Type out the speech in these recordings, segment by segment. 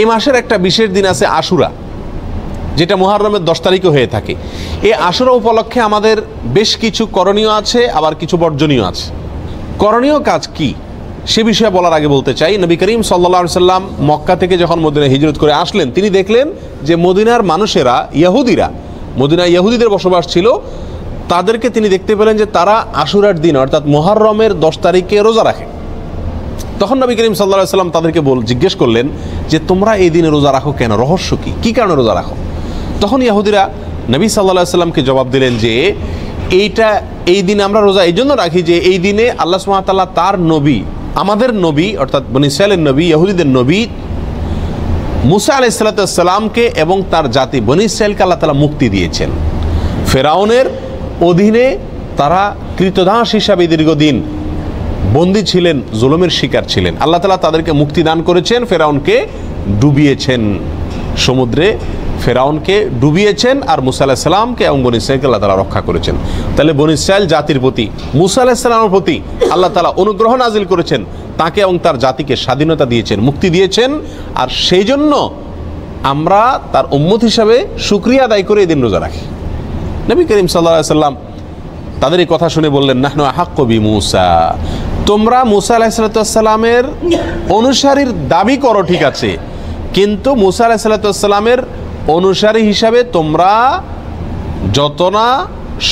এই মাসের একটা বিশেষ দিন আছে আশুরা, যেটা মুহররমের 10 তারিখে হয়ে থাকে। এই আশুরা উপলক্ষে আমাদের বেশ কিছু করণীয় আছে, আবার কিছু বর্জনীয় আছে। করণীয় কাজ কি সে বিষয়ে বলার আগে বলতে চাই, নবী করিম সাল্লাল্লাহু আলাইহি সাল্লাম মক্কা থেকে যখন মদিনায় হিজরত করে আসলেন, তিনি দেখলেন যে মদিনার মানুষেরা, ইহুদিরা, মদিনায় ইহুদিদের বসবাস ছিল, তাদেরকে তিনি দেখতে পেলেন যে তারা আশুরার দিন অর্থাৎ মুহররমের 10 তারিখে রোজা রাখে। তখন নবী করিম সাল্লাল্লাহু আলাইহি সাল্লাম তাদেরকে জিজ্ঞেস করলেন যে তোমরা এই দিনে রোজা রাখো কেন, রহস্য কি কারণে রোজা রাখো? তখন ইহুদিরা নবী সাল্লাল্লাহু আলাইহি সাল্লামকে জবাব দিলেন যে এই দিনে আমরা রোজা এই জন্য রাখি যে এই দিনে আল্লাহ সুবহানাহু ওয়া তাআলা তার নবী, আমাদের নবী অর্থাৎ বনী ইসরাঈলের নবী, ইহুদিদের নবী মুসা আলাইহিস সালামকে এবং তার জাতি বনী ইসরাঈলকে আল্লাহ তাআলা মুক্তি দিয়েছেন। ফেরাউনের অধীনে তারা কৃতদাস হিসাবে দীর্ঘদিন বন্দী ছিলেন, জুলুমের শিকার ছিলেন। আল্লাহ তাআলা তাদেরকে মুক্তি দান করেছেন, ফেরাউনকে ডুবিয়েছেন, সমুদ্রে ফেরাউনকে ডুবিয়েছেন, আর মুসা আলাইহিস সালামকে এবং বনী ইসরাঈলকে আল্লাহ তাআলা রক্ষা করেছেন। তাহলে বনী ইসরাঈল জাতির প্রতি, মুসা আলাইহিস সালামের প্রতি আল্লাহ তাআলা অনুগ্রহ নাজিল করেছেন, তাকে এবং তার জাতিকে স্বাধীনতা দিয়েছেন, মুক্তি দিয়েছেন। আর সেই জন্য আমরা তার উম্মত হিসাবে শুকরিয়া আদায় করে এই দিন রোজা রাখি। নবী করিম সাল্লাল্লাহু আলাইহি সাল্লাম তাদের এই কথা শুনে বললেন, নাহনু আহাক্কু বিমূসা, তোমরা মুসা আলাইহিস সালামের অনুসারীর দাবি করো ঠিক আছে, কিন্তু মুসা আলাইহিস সালামের অনুসারী হিসাবে তোমরা যত না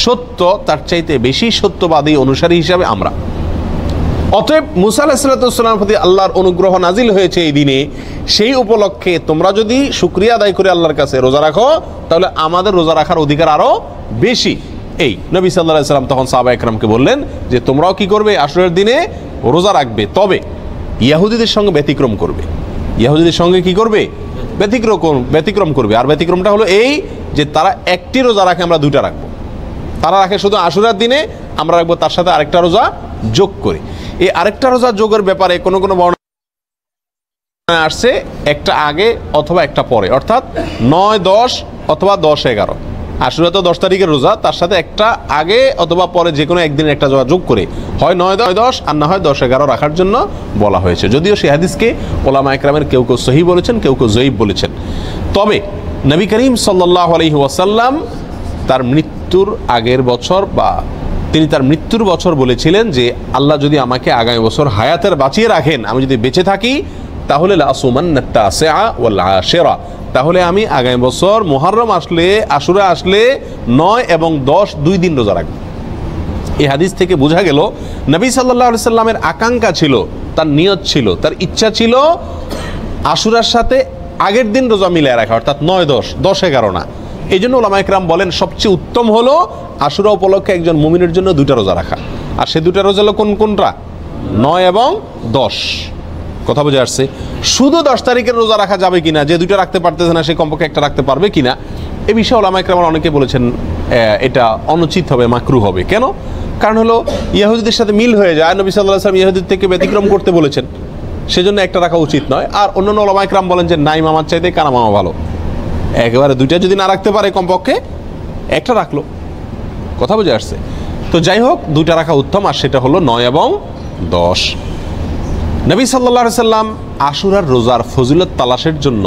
সত্য, তার চাইতে বেশি সত্যবাদী অনুসারী হিসাবে আমরা। অতএব মুসা আলাইহিস সালামের প্রতি আল্লাহর অনুগ্রহ নাজিল হয়েছে এই দিনে, সেই উপলক্ষে তোমরা যদি শুকরিয়া আদায় করে আল্লাহর কাছে রোজা রাখো, তাহলে আমাদের রোজা রাখার অধিকার আরো বেশি। এই নবী সাল্লাল্লাহু আলাইহি সাল্লাম তখন সাহাবা একরামকে বললেন যে তোমরাও কি করবে, আশুরার দিনে রোজা রাখবে, তবে ইহুদিদের সঙ্গে ব্যতিক্রম করবে। ইহুদিদের সঙ্গে কি করবে? ব্যতিক্রম করবে। আর ব্যতিক্রমটা হলো এই যে তারা একটি রোজা রাখে, আমরা দুইটা রাখবো। তারা রাখে শুধু আশুরার দিনে, আমরা রাখবো তার সাথে আরেকটা রোজা যোগ করে। এই আরেকটা রোজা যোগের ব্যাপারে কোনো বর্ণনা আসছে একটা আগে অথবা একটা পরে, অর্থাৎ 9, 10 অথবা 10, 11। আশুরা তো 10 তারিখের রোজা, তার সাথে একটা আগে অথবা পরে যে কোনো একদিন একটা রোজা যোগ করে হয় 9, 10 আর না হয় 10, 11 রাখার জন্য বলা হয়েছে। যদিও সেই হাদিসকে ওলামা একরামের কেউ কেউ সহিহ বলেছেন, কেউ কেউ জয়ীফ বলেছেন। তবে নবী করিম সাল্লাল্লাহু আলাইহি ওয়াসাল্লাম তার মৃত্যুর আগের বছর বা তিনি তার মৃত্যুর বছর বলেছিলেন যে আল্লাহ যদি আমাকে আগামী বছর হায়াতের বাঁচিয়ে রাখেন, আমি যদি বেঁচে থাকি, তাহলে লাসুমান্নাত তাসিআ ওয়াল আশিরা, তাহলে আমি আগামী বছর মুহররম আসলে, আশুরা আসলে 9 এবং 10 2 দিন রোজা রাখব। এই হাদিস থেকে বোঝা গেল নবী সাল্লাল্লাহু আলাইহি সাল্লামের আকাঙ্ক্ষা ছিল, তার নিয়ত ছিল, তার ইচ্ছা ছিল আশুরার সাথে আগের দিন রোজা মিলিয়ে রাখা, অর্থাৎ 9, 10, 11 না। এই জন্য ওলামা একরাম বলেন সবচেয়ে উত্তম হলো আশুরা উপলক্ষে একজন মুমিনের জন্য 2টা রোজা রাখা। আর সে 2টা রোজা হলো কোনটা? 9 এবং 10। কথা বোঝা আসছে? শুধু 10 তারিখের রোজা রাখা যাবে কিনা, যে 2টা রাখতে পারতেছে না সে কমপক্ষে একটা রাখতে পারবে কিনা, এ বিষয়ে ওলামা একরাম অনেকে বলেছেন এটা অনুচিত হবে, মাকরুহ হবে। কেন? কারণ হলো ইহুদিদের সাথে মিল হয়ে যায়, নবী সাল্লাল্লাহু আলাইহি ওয়াসাল্লাম ইহুদিদের থেকে ব্যতিক্রম করতে বলেছেন, সেজন্য একটা রাখা উচিত নয়। আর অন্যান্য ওলামা একরাম বলেন যে নাই মামার চাইতে কানা মামা ভালো, একেবারে 2টা যদি না রাখতে পারে কমপক্ষে একটা রাখলো। কথা বুঝে আসছে? তো যাই হোক, 2টা রাখা উত্তম, আর সেটা হলো 9 এবং 10। নবী সাল্লাল্লাহু আলাইহি সাল্লাম আশুরার রোজার ফজিলত তালাশের জন্য,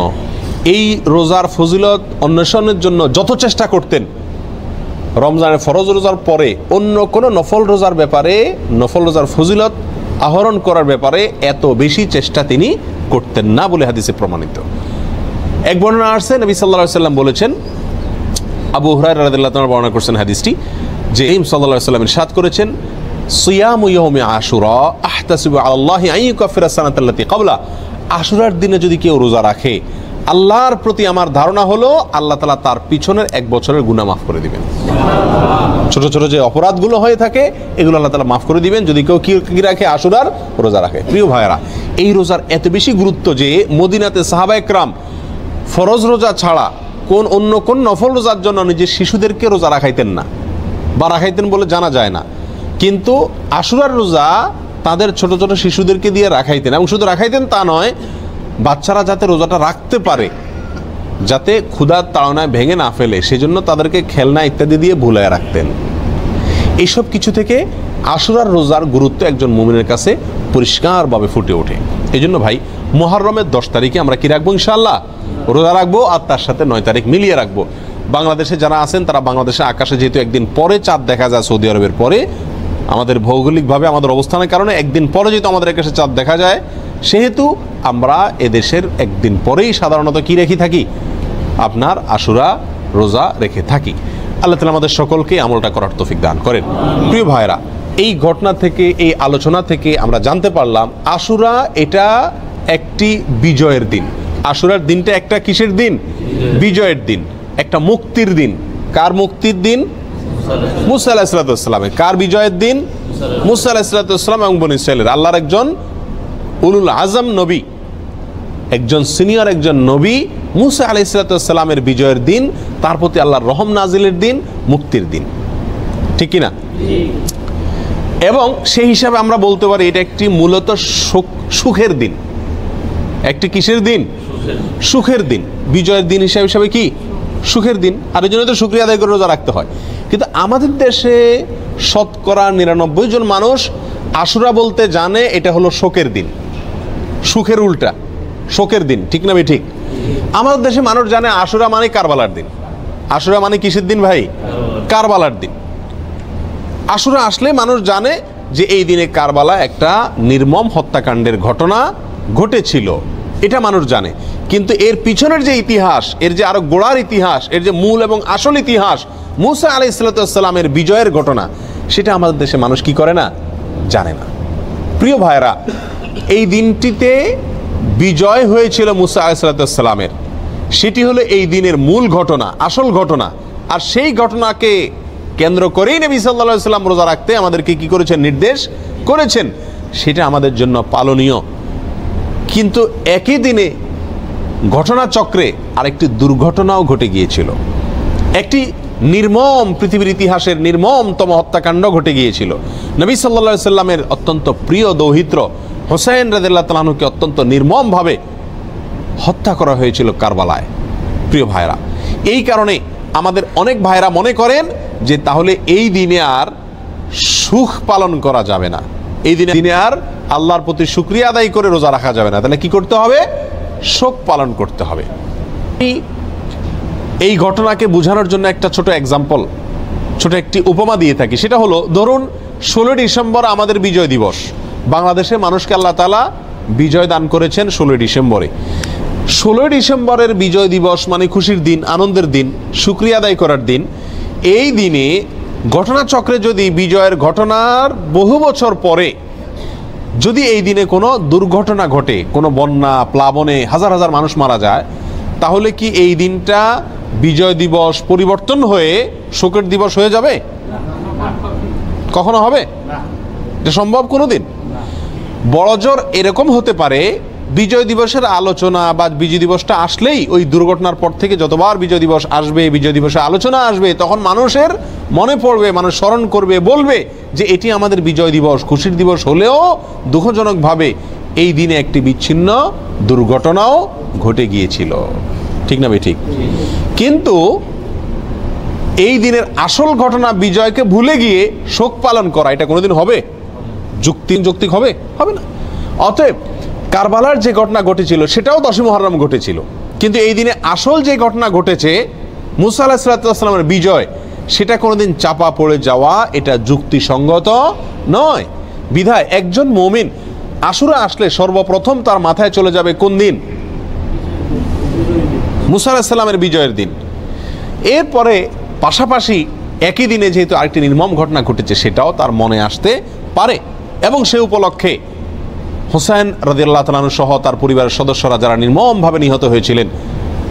এই রোজার ফজিলত অন্বেষণের জন্য যত চেষ্টা করতেন, রমজানের ফরজ রোজার পরে অন্য কোনো নফল রোজার ব্যাপারে, নফল রোজার ফজিলত আহরণ করার ব্যাপারে এত বেশি চেষ্টা তিনি করতেন না বলে হাদিসে প্রমাণিত। এক বর্ণনা আসছে, নবী সাল্লাল্লাহু আলাইহি সাল্লাম বলেছেন, আবু হুরায়রা রাদিয়াল্লাহু তাআলা বর্ণনা করছেন হাদিসটি, যে সাল্লাল্লাহু আলাইহি সাল্লাম ইরশাদ করেছেন, সিয়ামু ইয়াউমি আশুরা আহতাসিবু আলাল্লাহি আন ইউকাফিরা সানাতাল্লাতী ক্বাবলা, আশুরার দিনে যদি কেউ রোজা রাখে, আল্লাহর প্রতি আমার ধারণা হলো আল্লাহ তাআলা তার পিছনের 1 বছরের গুনাহ মাফ করে দিবেন। ছোট ছোট যে অপরাধগুলো হয়ে থাকে এগুলো আল্লাহ তাআলা মাফ করে দিবেন যদি কেউ কি রাখে, আশুরার রোজা রাখে। প্রিয় ভাইয়েরা, এই রোজার এত বেশি গুরুত্ব যে মদিনাতে সাহাবা একরাম ফরজ রোজা ছাড়া অন্য কোন নফল রোজার জন্য নিজের শিশুদেরকে রোজা রাখাইতেন না, বা রাখাইতেন বলে জানা যায় না, কিন্তু আশুরার রোজা তাদের ছোট ছোট শিশুদেরকে দিয়ে রাখাইতেন। এবং শুধু রাখাইতেন তা নয়, বাচ্চারা যাতে রোজাটা রাখতে পারে, যাতে ক্ষুধার তাড়নায় ভেঙে না ফেলে, সেজন্য তাদেরকে খেলনা ইত্যাদি দিয়ে ভুলায় রাখতেন। এইসব কিছু থেকে আশুরার রোজার গুরুত্ব একজন মুমিনের কাছে পরিষ্কারভাবে ফুটে ওঠে। এই জন্য ভাই, মুহররমের 10 তারিখে আমরা কি রাখবো? ইনশাআল্লাহ রোজা রাখবো, আর তার সাথে 9 তারিখ মিলিয়ে রাখবো। বাংলাদেশে যারা আছেন তারা বাংলাদেশে আকাশে যেহেতু একদিন পরে চাঁদ দেখা যায় সৌদি আরবের পরে, আমাদের ভৌগোলিকভাবে আমাদের অবস্থানের কারণে একদিন পরে যেহেতু আমাদের আকাশে চাঁদ দেখা যায়, সেহেতু আমরা এদেশের একদিন পরেই সাধারণত কি রেখে থাকি? আপনার আশুরা রোজা রেখে থাকি। আল্লাহ তাআলা আমাদের সকলকে আমলটা করার তৌফিক দান করেন। প্রিয় ভাইরা, এই ঘটনা থেকে, এই আলোচনা থেকে আমরা জানতে পারলাম আশুরা এটা একটি বিজয়ের দিন। আশুরার দিনটা একটা কিসের দিন? বিজয়ের দিন, একটা মুক্তির দিন। কার মুক্তির দিন? মুসা আলাইহিস সালামের। কার বিজয়ের দিন? মুসা আলাইহিস সালাম এবং বনী ইসরাইলের। আল্লাহর একজন উলুল আজম নবী, একজন সিনিয়র একজন নবী মুসা আলাইহিস সালামের বিজয়ের দিন, তার প্রতি আল্লাহর রহম নাজিলের দিন, মুক্তির দিন, ঠিক কিনা? এবং সেই হিসাবে আমরা বলতে পারি এটা একটি মূলত সুখের দিন। একটি কিসের দিন? সুখের দিন। বিজয়ের দিন হিসাবে কি? সুখের দিন। আর এই জন্য তো শুকরিয়া আদায় করে রোজা রাখতে হয়। কিন্তু আমাদের দেশে শতকরা 99 জন মানুষ আশুরা বলতে জানে এটা হলো শোকের দিন, সুখের উল্টা শোকের দিন, ঠিক না? ঠিক। আমাদের দেশে মানুষ জানে আশুরা মানে কারবালার দিন। আশুরা মানে কিসের দিন ভাই? কারবালার দিন। আশুরা আসলে মানুষ জানে যে এই দিনে কারবালা একটা নির্মম হত্যাকাণ্ডের ঘটনা ঘটেছিল, এটা মানুষ জানে। কিন্তু এর পিছনের যে ইতিহাস, এর যে আরো গোড়ার ইতিহাস, এর যে মূল এবং আসল ইতিহাস, মুসা আলাইহিস সালামের বিজয়ের ঘটনা, সেটা আমাদের দেশে মানুষ কি করে না? জানে না। প্রিয় ভাইরা, এই দিনটিতে বিজয় হয়েছিল মুসা আলাইহিস সালামের, সেটি হলো এই দিনের মূল ঘটনা, আসল ঘটনা। আর সেই ঘটনাকে কেন্দ্র করেই নবী সাল্লাল্লাহু আলাইহি ওয়াসাল্লাম রোজা রাখতে আমাদেরকে কি করেছেন? নির্দেশ করেছেন। সেটা আমাদের জন্য পালনীয়। কিন্তু একই দিনে ঘটনাচক্রে আরেকটি দুর্ঘটনাও ঘটে গিয়েছিল। একটি নির্মম, পৃথিবীর ইতিহাসের নির্মমতম হত্যাকাণ্ড ঘটে গিয়েছিল। নবী সাল্লাল্লাহু আলাইহি ওয়াসাল্লামের অত্যন্ত প্রিয় দৌহিত্র হোসেন রাদিয়াল্লাহু তাআলা আনহুকে অত্যন্ত নির্মমভাবে হত্যা করা হয়েছিল কারবালায়। প্রিয় ভাইরা, এই কারণে আমাদের অনেক ভাইরা মনে করেন যে তাহলে এই দিনে আর সুখ পালন করা যাবে না, এই দিনে আর আল্লাহর প্রতি শুকরিয়া আদায় করে রোজা রাখা যাবে না। তাহলে কি করতে হবে? শোক পালন করতে হবে। এই ঘটনাকে বোঝানোর জন্য একটা ছোট এক্সাম্পল, ছোট একটি উপমা দিয়ে থাকি। সেটা হলো, ধরুন 16 ডিসেম্বর আমাদের বিজয় দিবস। বাংলাদেশে মানুষকে আল্লাহ তাআলা বিজয় দান করেছেন 16 ডিসেম্বরে। 16 ডিসেম্বরের বিজয় দিবস মানে খুশির দিন, আনন্দের দিন, শুকরিয়া আদায় করার দিন। এই দিনে ঘটনাচক্রে যদি বিজয়ের ঘটনার বহু বছর পরে যদি এই দিনে কোনো দুর্ঘটনা ঘটে, কোনো বন্যা, প্লাবনে হাজার হাজার মানুষ মারা যায়, তাহলে কি এই দিনটা বিজয় দিবস পরিবর্তন হয়ে শোকের দিবস হয়ে যাবে? কখনো হবে? এটা সম্ভব কোনোদিন? বড়জোর এরকম হতে পারে, বিজয় দিবসের আলোচনা বা বিজয় দিবসটা আসলেই ওই দুর্ঘটনার পর থেকে যতবার বিজয় দিবস আসবে, বিজয় দিবসে আলোচনা আসবে, তখন মানুষের মনে পড়বে, মানুষ স্মরণ করবে, বলবে যে এটি আমাদের বিজয় দিবস, খুশির দিবস হলেও দুঃখজনকভাবে এই দিনে একটি বিচ্ছিন্ন দুর্ঘটনাও ঘটে গিয়েছিল, ঠিক না ভাই? ঠিক। কিন্তু এই দিনের আসল ঘটনা বিজয়কে ভুলে গিয়ে শোক পালন করা, এটা কোনোদিন হবে? যৌক্তিক হবে? হবে না। অতএব কারবালার যে ঘটনা ঘটেছিল সেটাও 10ই মুহররম ঘটেছিল, কিন্তু এই দিনে আসল যে ঘটনা ঘটেছে মুসা আলাইহিস সালামের বিজয়, সেটা কোনোদিন চাপা পড়ে যাওয়া এটা যুক্তিসঙ্গত নয়। বিধায় একজন মুমিন আশুরা আসলে সর্বপ্রথম তার মাথায় চলে যাবে কোন দিন? মুসা আলাইহিস সালামের বিজয়ের দিন। এরপরে পাশাপাশি একই দিনে যেহেতু আরেকটি নির্মম ঘটনা ঘটেছে সেটাও তার মনে আসতে পারে, এবং সে উপলক্ষে হোসেন রাদিয়াল্লাহু তাআলা আনহু সহ তার পরিবারের সদস্যরা যারা নির্মমভাবে নিহত হয়েছিলেন,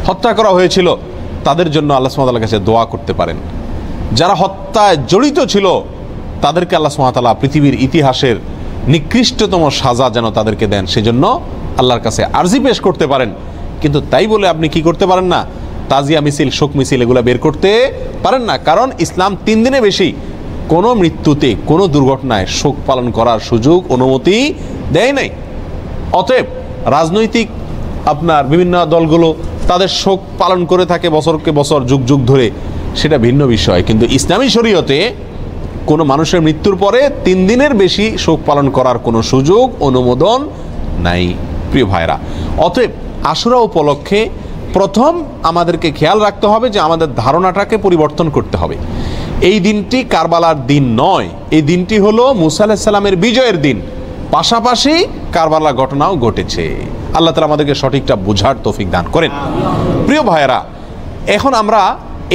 হত্যা করা হয়েছিল, তাদের জন্য আল্লাহ সুবহানাহু ওয়া তাআলার কাছে দোয়া করতে পারেন। যারা হত্যায় জড়িত ছিল তাদেরকে আল্লাহ সুবহানাহু ওয়া তাআলা পৃথিবীর ইতিহাসের নিকৃষ্টতম সাজা যেন তাদেরকে দেন, সেজন্য আল্লাহর কাছে আরজি পেশ করতে পারেন। কিন্তু তাই বলে আপনি কি করতে পারেন না? তাজিয়া মিছিল, শোক মিছিল এগুলো বের করতে পারেন না। কারণ ইসলাম 3 দিনে বেশি কোনো মৃত্যুতে, কোনো দুর্ঘটনায় শোক পালন করার সুযোগ, অনুমতি দেয় নাই। অতএব রাজনৈতিক আপনার বিভিন্ন দলগুলো তাদের শোক পালন করে থাকে বছরকে বছর, যুগ যুগ ধরে, সেটা ভিন্ন বিষয়। কিন্তু ইসলামী শরীয়তে কোনো মানুষের মৃত্যুর পরে 3 দিনের বেশি শোক পালন করার কোনো সুযোগ, অনুমোদন নাই। প্রিয় ভাইরা, অতএব আশুরা উপলক্ষে প্রথম আমাদেরকে খেয়াল রাখতে হবে যে আমাদের ধারণাটাকে পরিবর্তন করতে হবে। এই দিনটি কারবালার দিন নয়, এই দিনটি হলো মুসা আলাইহিস সালামের বিজয়ের দিন, পাশাপাশি কারবালার ঘটনাও ঘটেছে। আল্লাহ তাআলা আমাদেরকে সঠিকটা বোঝার তৌফিক দান করেন। প্রিয় ভাইয়েরা, এখন আমরা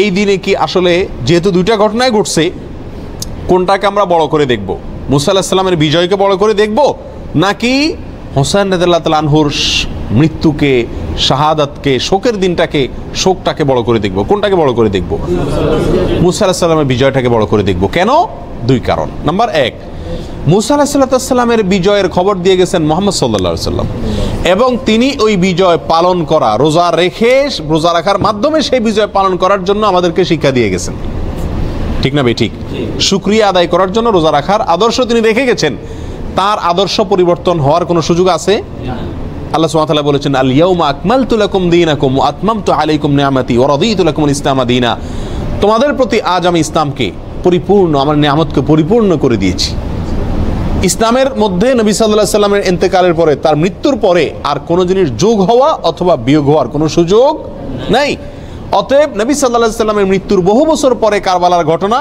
এই দিনে কি আসলে যেহেতু দুইটা ঘটনায় ঘটছে, কোনটাকে আমরা বড় করে দেখব? মুসা আলাইহিস সালামের বিজয়কে বড় করে দেখব, নাকি হোসেন রাদিয়াল্লাহু তাআলা আনহুর মৃত্যুকে, শাহাদাতকে, শোকের দিনটাকে, শোকটাকে বড় করে দেখব? কোনটাকে বড় করে দেখব? মুসা আলাইহিস সালামের বিজয়টাকে বড় করে দেখব। কেন? দুই কারণ। নাম্বার এক, মুসা আলাইহিস সালামের বিজয়ের খবর দিয়ে গেছেন মুহাম্মদ সাল্লাল্লাহু আলাইহি ওয়াসাল্লাম, এবং তিনি ওই বিজয় পালন করা, রোজা রাখার মাধ্যমে সেই বিজয় পালন করার জন্য আমাদেরকে শিক্ষা দিয়ে গেছেন। ঠিক না ভাই? ঠিক। শুকরিয়া আদায় করার জন্য রোজা রাখার আদর্শ তিনি রেখে গেছেন। তার আদর্শ পরিবর্তন হওয়ার কোনো সুযোগ আছে? আল্লাহ সুবহানাহু ওয়া তাআলা বলেছেন, আল ইয়াউমা আকমালতু লাকুম দীনাকুম ওয়া আতমামতু আলাইকুম নিআমাতি ওয়া রাদিতু লাকুমুল ইসলামা দীনা। তোমাদের প্রতি আজ আমি ইসলামকে পরিপূর্ণ, আমার নিয়ামতকে পরিপূর্ণ করে দিয়েছি। ইসলামের মধ্যে নবী সাল্লাল্লাহু আলাইহি সাল্লামের ইন্তেকালের পরে, তার মৃত্যুর পরে আর কোনো জিনিস যোগ হওয়া অথবা বিয়োগ হওয়ার কোনো সুযোগ নাই। অতএব নবী সাল্লাল্লাহু আলাইহি সাল্লামের মৃত্যুর বহু বছর পরে কারবালার ঘটনা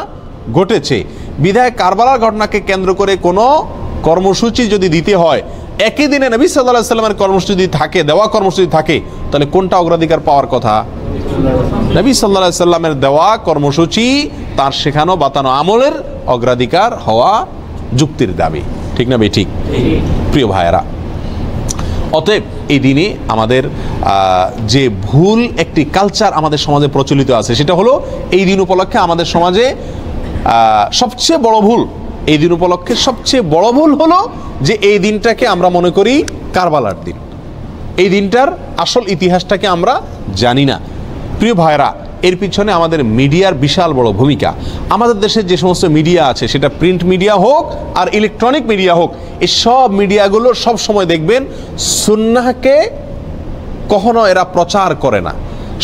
ঘটেছে, বিধায় কারবালার ঘটনাকে কেন্দ্র করে কোনো কর্মসূচি যদি দিতে হয়, একই দিনে নবী সাল্লাল্লাহু আলাইহি সাল্লামের কর্মসূচি থাকে, দেওয়া কর্মসূচি থাকে, তাহলে কোনটা অগ্রাধিকার পাওয়ার কথা? নবী সাল্লাল্লাহু আলাইহি সাল্লামের দেওয়া কর্মসূচি, তার শেখানো বাতানো আমলের অগ্রাধিকার হওয়া যুক্তির দাবি। ঠিক না ভাই? ঠিক। প্রিয় ভাইয়েরা, অতএব এই দিনে আমাদের যে ভুল একটি কালচার আমাদের সমাজে প্রচলিত আছে, সেটা হলো এই দিন উপলক্ষে আমাদের সমাজে সবচেয়ে বড় ভুল, এই দিন উপলক্ষে সবচেয়ে বড় ভুল হলো যে এই দিনটাকে আমরা মনে করি কারবালার দিন। এই দিনটার আসল ইতিহাসটাকে আমরা জানি না। প্রিয় ভাইরা, এর পিছনে আমাদের মিডিয়ার বিশাল বড় ভূমিকা। আমাদের দেশের যে সমস্ত মিডিয়া আছে, সেটা প্রিন্ট মিডিয়া হোক আর ইলেকট্রনিক মিডিয়া হোক, এই সব মিডিয়াগুলো সব সময় দেখবেন সুন্নাহকে কখনো এরা প্রচার করে না,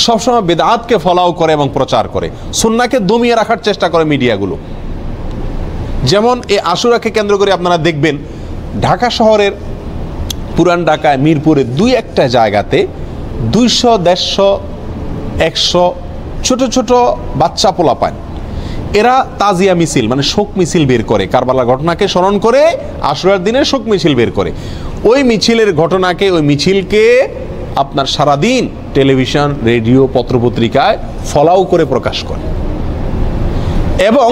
সবসময় বেদাতকে ফলাও করে এবং প্রচার করে, সুন্নাহকে দমিয়ে রাখার চেষ্টা করে মিডিয়াগুলো। যেমন এই আশুরাকে কেন্দ্র করে আপনারা দেখবেন ঢাকা শহরের পুরান ঢাকায় মিরপুরে দুই একটা জায়গাতে 200, 150, 100 ছোট ছোট বাচ্চা পোলাপান, এরা তাজিয়া মিছিল মানে শোক মিছিল বের করে, কারবালার ঘটনাকে স্মরণ করে আশুরার দিনে শোক মিছিল বের করে। ওই মিছিলের ঘটনাকে, ওই মিছিলকে আপনার সারাদিন টেলিভিশন, রেডিও, পত্রপত্রিকায় ফলাও করে প্রকাশ করে, এবং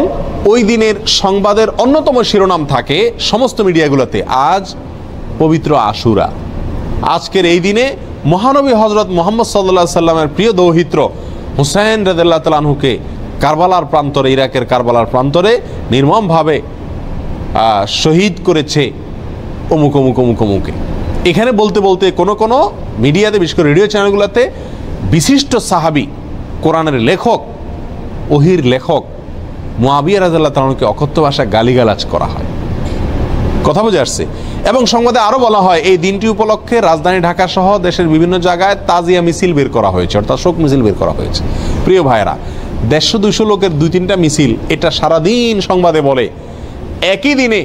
ওই দিনের সংবাদের অন্যতম শিরোনাম থাকে সমস্ত মিডিয়াগুলোতে, আজ পবিত্র আশুরা। আজকের এই দিনে মহানবী হযরত মুহাম্মদ সাল্লাল্লাহু আলাইহি সাল্লামের প্রিয় দৌহিত্র হুসাইন রাদিয়াল্লাহু তাআলা আনহুকে কারবালার প্রান্তরে, ইরাকের কারবালার প্রান্তরে নির্মমভাবে শহীদ করেছে অমুক অমুক অমুক অমুকে। এখানে বলতে বলতে কোনো মিডিয়াতে, বিশেষ করে রেডিও চ্যানেলগুলোতে বিশিষ্ট সাহাবী, কোরআনের লেখক, ওহির লেখক মুআবিয়া রাদিয়াল্লাহু তাআলা আনহুকে অকথ্য ভাষায় গালিগালাজ করা হয়। কথা বুঝে আসছে? এবং সংবাদে আরও বলা হয় এই দিনটি উপলক্ষে রাজধানী ঢাকা সহ দেশের বিভিন্ন জায়গায় তাজিয়া মিছিল বের করা হয়েছে, অর্থাৎ শোক মিছিল বের করা হয়েছে। প্রিয় ভাইরা, 150-200 লোকের 2-3টা মিছিল, এটা সারাদিন সংবাদে বলে। একই দিনে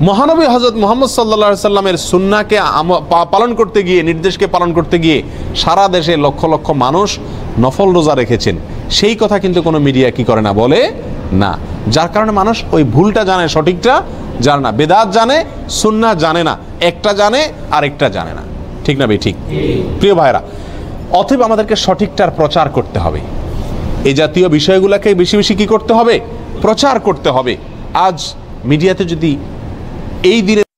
মহানবী হযরত মুহাম্মদ সাল্লাল্লাহু আলাইহি সাল্লামের সুন্নাহকে পালন করতে গিয়ে, নির্দেশকে পালন করতে গিয়ে সারা দেশে লক্ষ লক্ষ মানুষ নফল রোজা রেখেছেন, সেই কথা কিন্তু কোনো মিডিয়া কি করে না, বলে না। যার কারণে মানুষ ওই ভুলটা জানে, সঠিকটা জানে না, বেদাত জানে, সুন্নাহ জানে না, একটা জানে আরেকটা জানে না। ঠিক না ভাই? ঠিক। প্রিয় ভাইরা, অতএব আমাদেরকে সঠিকটার প্রচার করতে হবে। এই জাতীয় বিষয়গুলোকে বেশি বেশি কি করতে হবে? প্রচার করতে হবে। আজ মিডিয়াতে যদি এই দিনের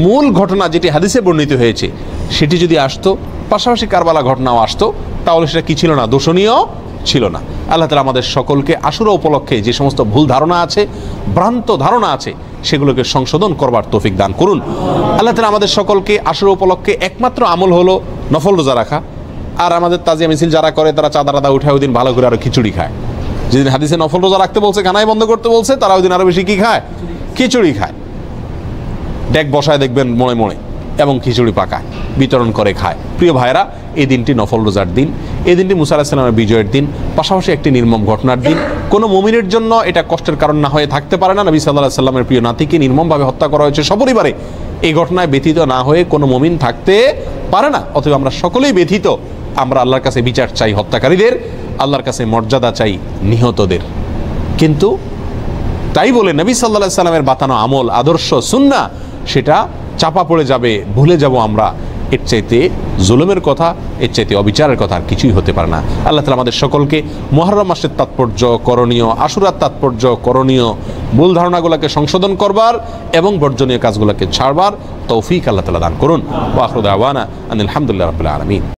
মূল ঘটনা যেটি হাদিসে বর্ণিত হয়েছে সেটি যদি আসতো, পাশাপাশি কারবালা ঘটনাও আসতো, তাহলে সেটা কি ছিল না? দোষণীয় ছিল না। আল্লাহ তাআলা আমাদের সকলকে আশুরা উপলক্ষে যে সমস্ত ভুল ধারণা আছে, ভ্রান্ত ধারণা আছে, সেগুলোকে সংশোধন করবার তৌফিক দান করুন। আল্লাহ তাআলা আমাদের সকলকে আশুরা উপলক্ষে একমাত্র আমল হলো নফল রোজা রাখা, আর আমাদের তাজিয়া মিছিল যারা করে তারা চাঁদা টাদা উঠায় ওই দিন ভালো করে আরো খিচুড়ি খায়। যেদিন হাদিসে নফল রোজা রাখতে বলছে, কানাই বন্ধ করতে বলছে, তারা ওই দিন আরো বেশি কি খায়? খিচুড়ি খায়। ডেক বসায় দেখবেন মনে মনে, এবং খিচুড়ি পাকায়, বিতরণ করে খায়। প্রিয় ভাইরা, এই দিনটি নফল রোজার দিন, এই দিনটি মুসা আলাইহিস সালামের বিজয়ের দিন, পাশাপাশি একটি নির্মম ঘটনার দিন। কোনো মুমিনের জন্য এটা কষ্টের কারণ না হয়ে থাকতে পারে না। নবী সাল্লাল্লাহু আলাইহি সাল্লামের প্রিয় নাতিকে নির্মমভাবে হত্যা করা হয়েছে সপরিবারে। এই ঘটনায় ব্যথিত না হয়ে কোনো মুমিন থাকতে পারে না। অতএব আমরা সকলেই ব্যথিত। আমরা আল্লাহর কাছে বিচার চাই হত্যাকারীদের, আল্লাহর কাছে মর্যাদা চাই নিহতদের। কিন্তু তাই বলে নবী সাল্লাল্লাহু আলাইহি সাল্লামের বাতানো আমল, আদর্শ, সুন্নাহ সেটা চাপা পড়ে যাবে, ভুলে যাব আমরা। এর চাইতে জুলুমের কথা, এর চাইতে অবিচারের কথা আর কিছুই হতে পারে না। আল্লাহ তাআলা আমাদের সকলকে মুহররম মাসের তাৎপর্য, করণীয়, আশুরার তাৎপর্য, করণীয় ভুল ধারণাগুলোকে সংশোধন করবার এবং বর্জনীয় কাজগুলোকে ছাড়বার তৌফিক আল্লাহ তাআলা দান করুন। ওয়া আখিরু দাওয়ানা আনিল হামদুলিল্লাহি রাব্বিল আলামিন।